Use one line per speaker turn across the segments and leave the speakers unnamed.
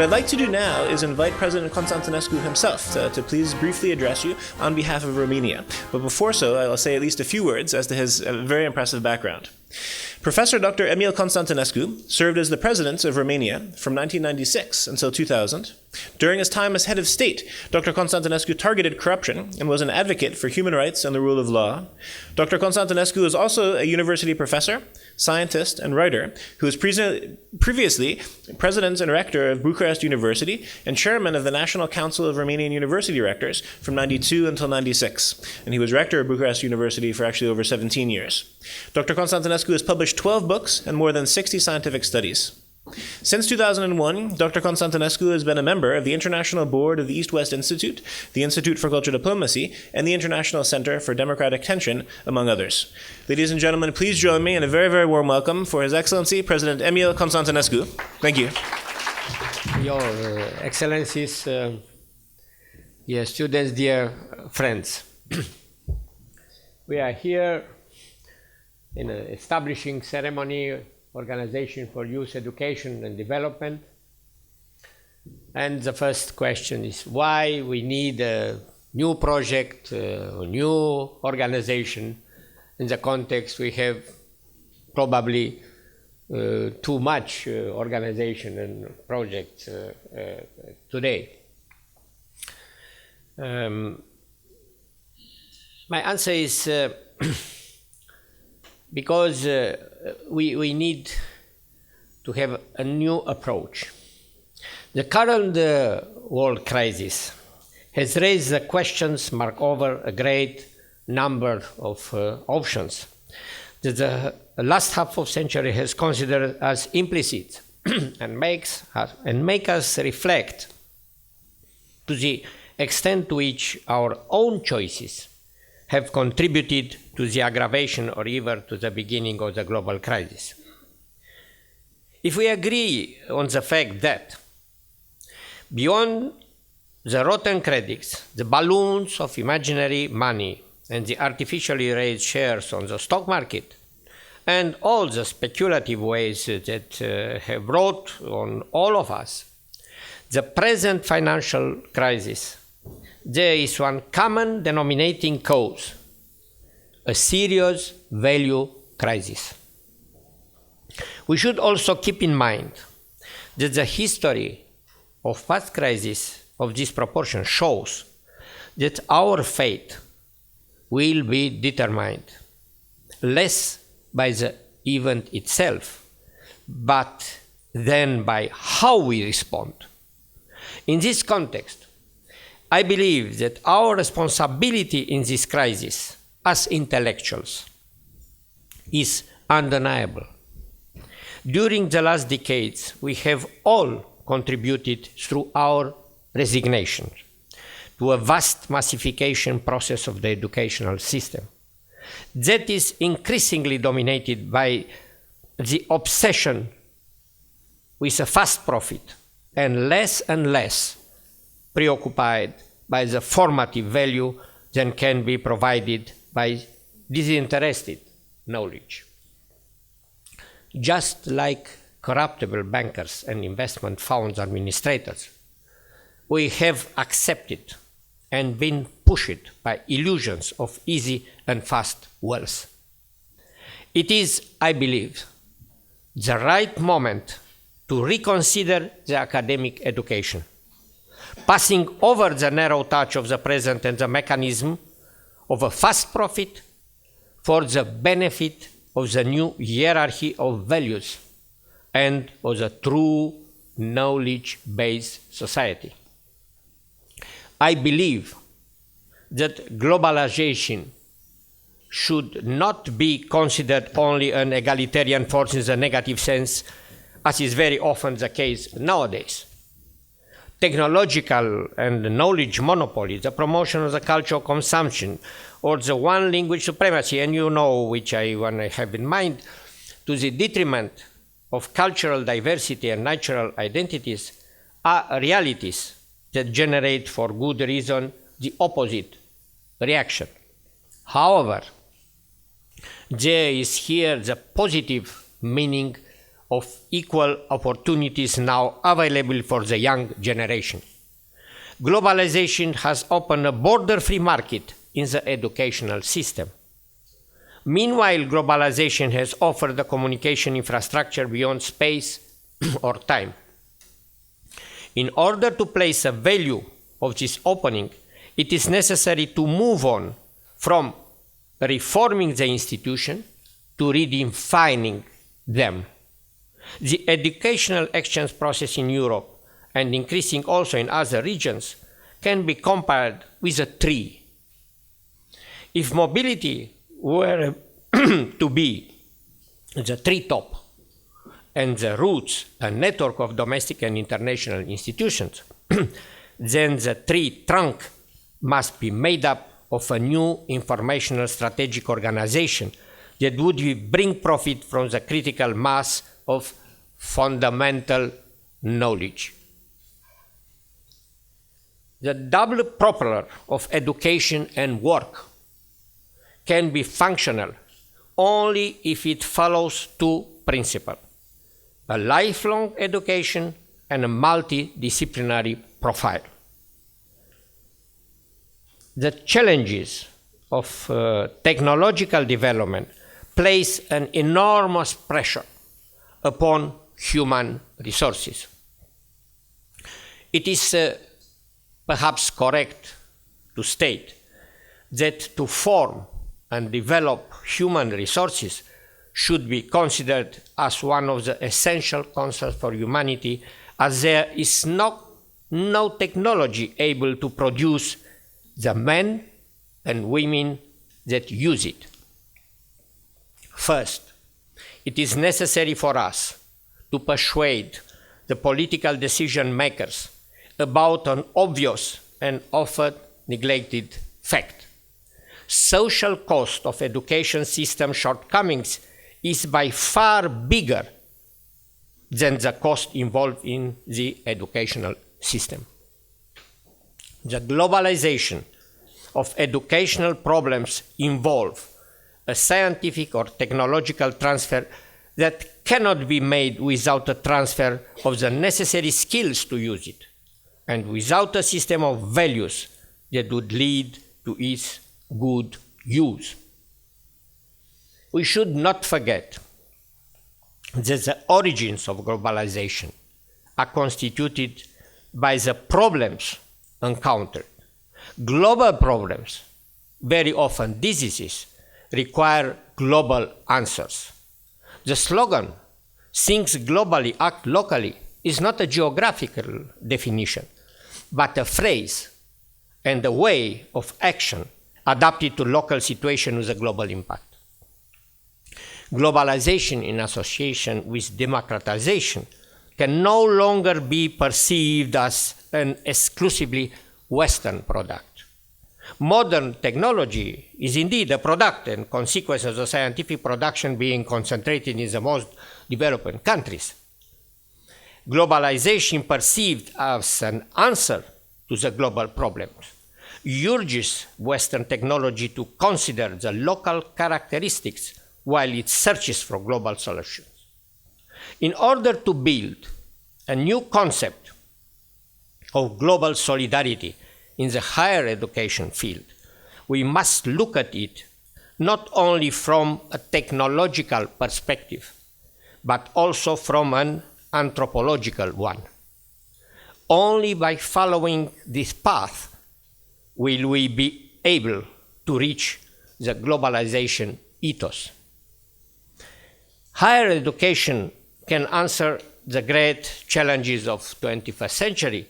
What I'd like to do now is invite President Constantinescu himself to please briefly address you on behalf of Romania. But before so, I'll say at least a few words as to his very impressive background. Professor Dr. Emil Constantinescu served as the president of Romania from 1996 until 2000. During his time as head of state, Dr. Constantinescu targeted corruption and was an advocate for human rights and the rule of law. Dr. Constantinescu is also a university professor, scientist, and writer who was previously president and rector of Bucharest University and chairman of the National Council of Romanian University Rectors from 92 until 96. And he was rector of Bucharest University for actually over 17 years. Dr. Constantinescu has published 12 books and more than 60 scientific studies. Since 2001, Dr. Constantinescu has been a member of the International Board of the East-West Institute, the Institute for Cultural Diplomacy, and the International Center for Democratic Tension, among others. Ladies and gentlemen, please join me in a very, very warm welcome for His Excellency, President Emil Constantinescu. Thank you.
Your Excellencies, dear students, dear friends. We are here in an establishing ceremony, Organization for Youth Education and Development. And the first question is why we need a new project, a new organization. In the context we have probably too much organization and projects today. My answer is because we need to have a new approach. The current world crisis has raised the questions mark over a great number of options that the last half of century has considered as implicit and make us reflect to the extent to which our own choices have contributed to the aggravation or even to the beginning of the global crisis. If we agree on the fact that beyond the rotten credits, the balloons of imaginary money and the artificially raised shares on the stock market and all the speculative ways that have brought on all of us the present financial crisis, there is one common denominating cause, a serious value crisis. We should also keep in mind that the history of past crises of this proportion shows that our fate will be determined less by the event itself, but then by how we respond. In this context, I believe that our responsibility in this crisis as intellectuals is undeniable. During the last decades, we have all contributed through our resignation to a vast massification process of the educational system that is increasingly dominated by the obsession with a fast profit and less preoccupied by the formative value that can be provided by disinterested knowledge. Just like corruptible bankers and investment funds administrators, we have accepted and been pushed by illusions of easy and fast wealth. It is, I believe, the right moment to reconsider the academic education, passing over the narrow touch of the present and the mechanism of a fast profit for the benefit of the new hierarchy of values and of the true knowledge-based society. I believe that globalization should not be considered only an egalitarian force in the negative sense, as is very often the case nowadays. Technological and knowledge monopoly, the promotion of the culture of consumption, or the one language supremacy, and you know which I have in mind, to the detriment of cultural diversity and natural identities, are realities that generate for good reason the opposite reaction. However, there is here the positive meaning of equal opportunities now available for the young generation. Globalization has opened a border-free market in the educational system. Meanwhile, globalization has offered the communication infrastructure beyond space or time. In order to place a value of this opening, it is necessary to move on from reforming the institution to redefining them. The educational exchange process in Europe, and increasing also in other regions, can be compared with a tree. If mobility were to be the treetop and the roots a network of domestic and international institutions, then the tree trunk must be made up of a new informational strategic organization that would bring profit from the critical mass of fundamental knowledge. The double propeller of education and work can be functional only if it follows two principles: a lifelong education and a multidisciplinary profile. The challenges of technological development place an enormous pressure upon human resources. It is perhaps correct to state that to form and develop human resources should be considered as one of the essential concerns for humanity, as there is no technology able to produce the men and women that use it. First, it is necessary for us to persuade the political decision makers about an obvious and often neglected fact. Social cost of education system shortcomings is by far bigger than the cost involved in the educational system. The globalization of educational problems involve a scientific or technological transfer that cannot be made without a transfer of the necessary skills to use it, and without a system of values that would lead to its good use. We should not forget that the origins of globalization are constituted by the problems encountered. Global problems, very often diseases, require global answers. The slogan, "Think globally, act locally," is not a geographical definition, but a phrase and a way of action adapted to local situation with a global impact. Globalization in association with democratization can no longer be perceived as an exclusively Western product. Modern technology is indeed a product and consequence of the scientific production being concentrated in the most developed countries. Globalization, perceived as an answer to the global problems, urges Western technology to consider the local characteristics while it searches for global solutions. In order to build a new concept of global solidarity in the higher education field, we must look at it not only from a technological perspective, but also from an anthropological one. Only by following this path will we be able to reach the globalization ethos. Higher education can answer the great challenges of 21st century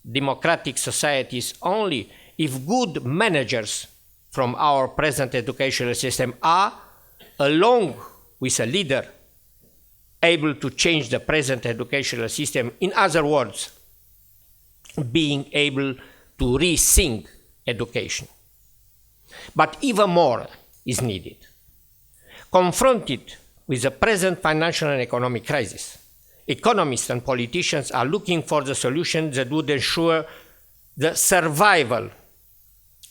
democratic societies only if good managers from our present educational system are, along with a leader, able to change the present educational system. In other words, being able to rethink education. But even more is needed. Confronted with the present financial and economic crisis, economists and politicians are looking for the solution that would ensure the survival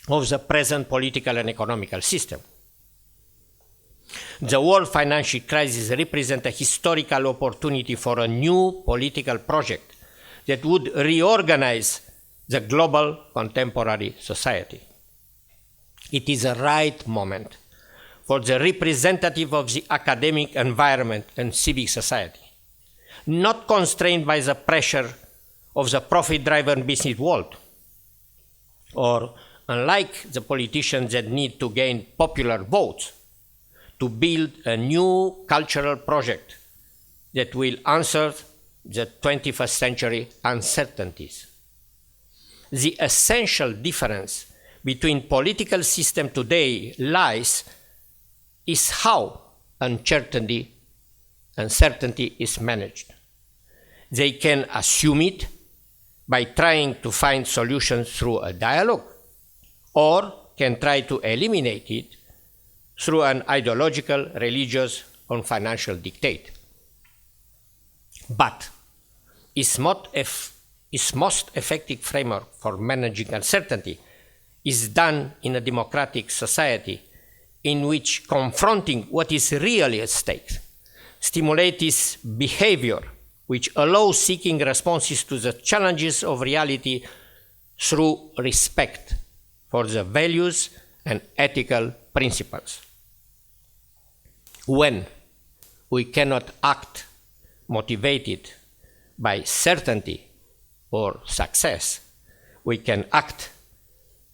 of the present political and economical system. The world financial crisis represents a historical opportunity for a new political project that would reorganize the global contemporary society. It is a right moment for the representative of the academic environment and civic society, not constrained by the pressure of the profit-driven business world, or unlike the politicians that need to gain popular votes, to build a new cultural project that will answer the 21st century uncertainties. The essential difference between political system today lies is how uncertainty is managed. They can assume it by trying to find solutions through a dialogue, or can try to eliminate it through an ideological, religious, or financial dictate. But its most effective framework for managing uncertainty is done in a democratic society in which confronting what is really at stake stimulates behavior which allows seeking responses to the challenges of reality through respect for the values and ethical principles. When we cannot act motivated by certainty or success, we can act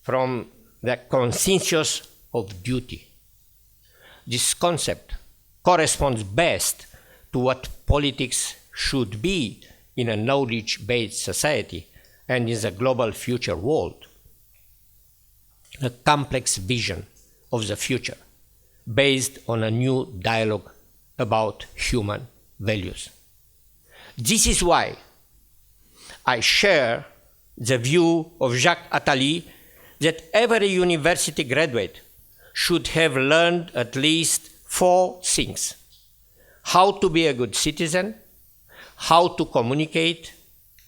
from the conscience of duty. This concept corresponds best to what politics should be in a knowledge-based society and in the global future world. A complex vision of the future based on a new dialogue about human values. This is why I share the view of Jacques Attali that every university graduate should have learned at least 4 things: how to be a good citizen, how to communicate,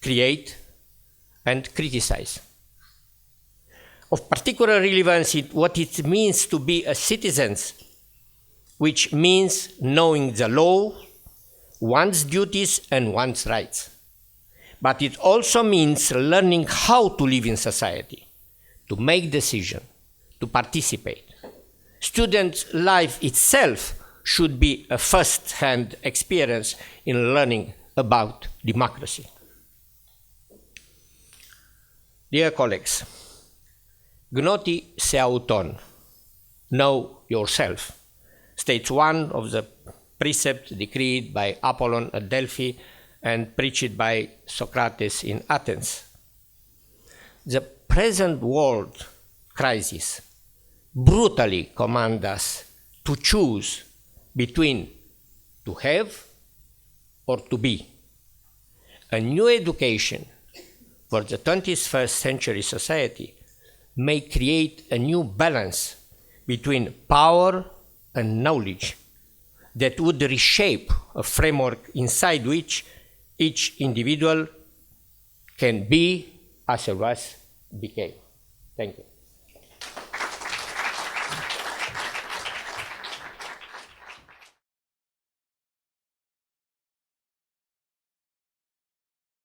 create, and criticize. Of particular relevance is what it means to be a citizen, which means knowing the law, one's duties, and one's rights. But it also means learning how to live in society, to make decisions, to participate. Student life itself should be a first-hand experience in learning about democracy. Dear colleagues, gnoti se auton, know yourself, states one of the precepts decreed by Apollon at Delphi and preached by Socrates in Athens. The present world crisis brutally commands us to choose between to have or to be. A new education for the 21st century society may create a new balance between power and knowledge that would reshape a framework inside which each individual can be as it was became. Thank you.